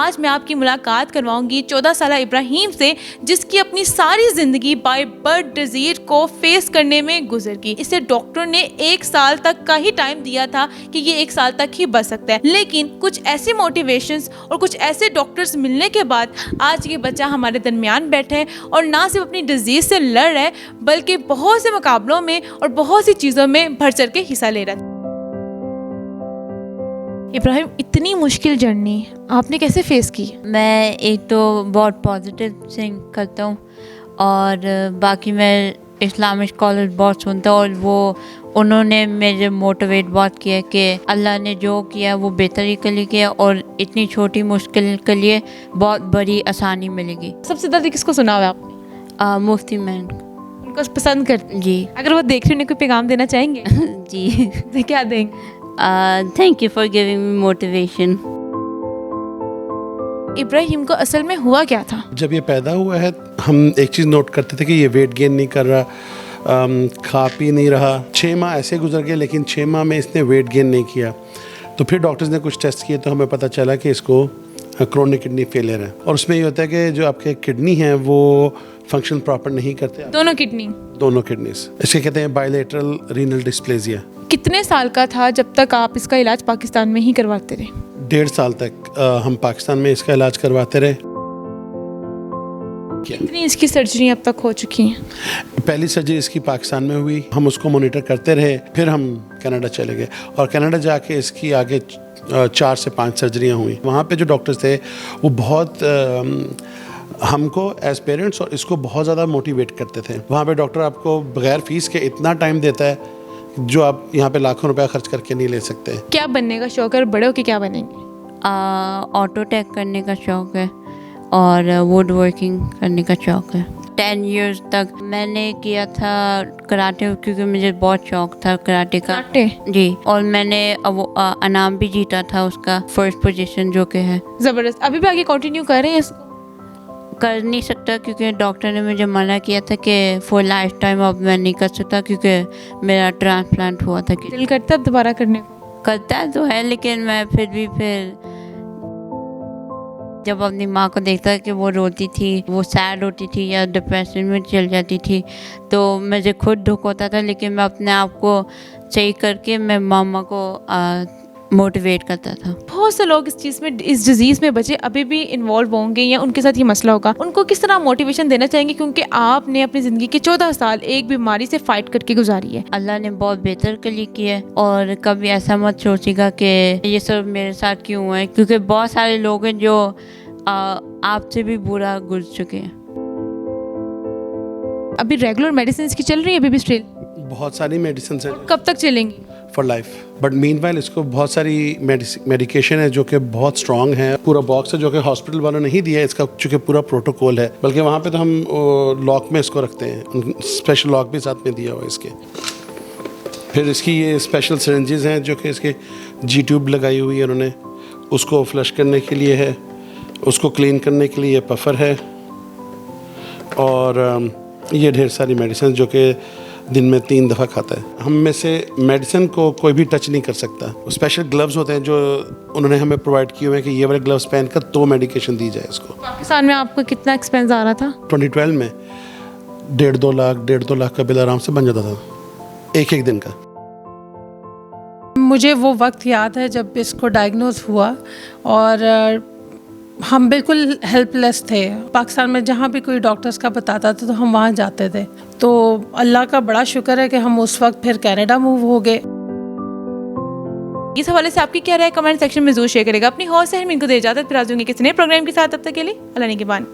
आज मैं आपकी मुलाकात करवाऊंगी 14 साल इब्राहिम से, जिसकी अपनी सारी ज़िंदगी बाय बर्थ डिजीज को फेस करने में गुजर गई। इसे डॉक्टर ने 1 साल तक का ही टाइम दिया था कि ये 1 साल तक ही बच सकता है, लेकिन कुछ ऐसी मोटिवेशंस और कुछ ऐसे डॉक्टर्स मिलने के बाद आज ये बच्चा हमारे दरमियान बैठा है और ना सिर्फ अपनी डिजीज़ से लड़ रहा है बल्कि बहुत से मुकाबलों में और बहुत सी चीज़ों में बढ़ चढ़ के हिस्सा ले रहा है। इब्राहिम, इतनी मुश्किल जर्नी आपने कैसे फेस की? मैं एक तो बहुत पॉजिटिव थिंक करता हूँ और बाकी मैं इस्लामिक कॉलेज बहुत सुनता हूँ और वो उन्होंने मुझे मोटिवेट बहुत किया कि अल्लाह ने जो किया वो बेहतरी के लिए किया और इतनी छोटी मुश्किल के लिए बहुत बड़ी आसानी मिलेगी। सबसे ज़्यादा किसको सुना हुआ आपने? मुफ्ती मैन। उनको पसंद करते जी। अगर वो देख रहे उन्हें कोई पैगाम देना चाहेंगे? जी। तो क्या देंगे? Thank you for giving me motivation. Ibrahim को असल में हुआ क्या था? जब ये पैदा हुआ है हम एक चीज़ नोट करते थे कि ये वेट गेन नहीं कर रहा, खा पी नहीं रहा। 6 माह ऐसे गुजर गए लेकिन 6 माह में इसने वेट गेन नहीं किया। तो फिर डॉक्टर्स ने कुछ टेस्ट किए तो हमें पता चला कि इसको क्रोनिक किडनी फेलियर है और उसमें ये होता है कि जो आपके किडनी हैं वो फंक्शन प्रॉपर नहीं करते। दोनों किडनी? दोनों किडनीज। इसके कहते हैं बायलैटरल रीनल डिस्प्लेजिया। कितने साल का था जब तक आप इसका इलाज पाकिस्तान में ही करवाते रहे? 1.5 साल तक हम पाकिस्तान में इसका इलाज करवाते रहे। कितनी इसकी सर्जरी अब तक हो चुकी हैं? पहली सर्जरी इसकी पाकिस्तान में हुई, हम उसको मॉनिटर करते रहे, फिर हम कनाडा चले गए और कनाडा जाके इसकी आगे 4 से 5 सर्जरियाँ हुई। वहाँ पे जो डॉक्टर्स थे वो बहुत हमको एज पेरेंट्स और इसको बहुत ज़्यादा मोटिवेट करते थे। वहाँ पे डॉक्टर आपको बगैर फीस के इतना टाइम देता है जो आप यहाँ पे लाखों रुपया खर्च करके नहीं ले सकते। क्या बनने का शौक है? बड़े होके क्या बनेंगे? ऑटो टेक करने का शौक है और वुड वर्किंग करने का शौक है। 10 इयर्स तक मैंने किया था कराटे क्योंकि मुझे बहुत शौक था कराटे का। जी। और मैंने इनाम भी जीता था उसका, फर्स्ट पोजीशन जो कि है। ज़बरदस्त। अभी भी आगे कंटिन्यू कर रहे हैं इसको? कर नहीं सकता क्योंकि डॉक्टर ने मुझे मना किया था कि फॉर लाइफ टाइम अब मैं नहीं कर सकता क्योंकि मेरा ट्रांसप्लांट हुआ था। दिल करता है दोबारा करने को? करता तो है लेकिन मैं फिर जब अपनी माँ को देखता कि वो रोती थी, वो सैड होती थी या डिप्रेशन में चल जाती थी तो मुझे खुद दुख होता था, लेकिन मैं अपने आप को सही करके मैं मामा को मोटिवेट करता था। बहुत से लोग इस चीज़ में, इस डिजीज़ में बचे अभी भी इन्वॉल्व होंगे या उनके साथ ये मसला होगा, उनको किस तरह मोटिवेशन देना चाहेंगे क्योंकि आपने अपनी ज़िंदगी के 14 साल एक बीमारी से फाइट करके गुजारी है? अल्लाह ने बहुत बेहतर के लिए किया है और कभी ऐसा मत सोचिएगा कि ये सब मेरे साथ क्यों हुआ है क्योंकि बहुत सारे लोग हैं जो आपसे भी बुरा गुजर चुके हैं। अभी रेगुलर मेडिसिन की चल रही है? अभी भी स्टिल बहुत सारी मेडिसिन हैं। कब तक चलेंगी? For life. बट मीनवाइल इसको बहुत सारी मेडिकेशन है जो कि बहुत स्ट्रॉन्ग है। पूरा बॉक्स है जो कि हॉस्पिटल वालों ने ही दिया है, इसका चूँकि पूरा प्रोटोकॉल है, बल्कि वहाँ पे तो हम लॉक में इसको रखते हैं, स्पेशल लॉक भी साथ में दिया हुआ है इसके। फिर इसकी ये स्पेशल सिरिंजेस हैं जो कि इसके जी ट्यूब लगाई हुई है उन्होंने, उसको फ्लश करने के लिए है, उसको क्लीन करने के लिए पफर है और ये ढेर सारी मेडिसिन जो कि दिन में 3 दफ़ा खाता है। हम में से मेडिसिन को कोई भी टच नहीं कर सकता। स्पेशल ग्लव्स होते हैं जो उन्होंने हमें प्रोवाइड किए हुए हैं कि ये वाले ग्लव्स पहनकर तो मेडिकेशन दी जाए इसको। पाकिस्तान में आपको कितना एक्सपेंस आ रहा था? 2012 में 1.5 लाख का बिल आराम से बन जाता था एक दिन का। मुझे वो वक्त याद है जब इसको डायग्नोज हुआ और हम बिल्कुल हेल्पलेस थे। पाकिस्तान में जहाँ भी कोई डॉक्टर्स का बताता था तो हम वहाँ जाते थे। तो अल्लाह का बड़ा शुक्र है कि हम उस वक्त फिर कनाडा मूव हो गए। इस हवाले से आपकी क्या राय कमेंट सेक्शन में जरूर शेयर करेगा। अपनी हौसला इनको दे इजाजत, फिर आ जाऊंगी किसी नए प्रोग्राम के साथ। तब तक के लिए अल्लाह निगहबान।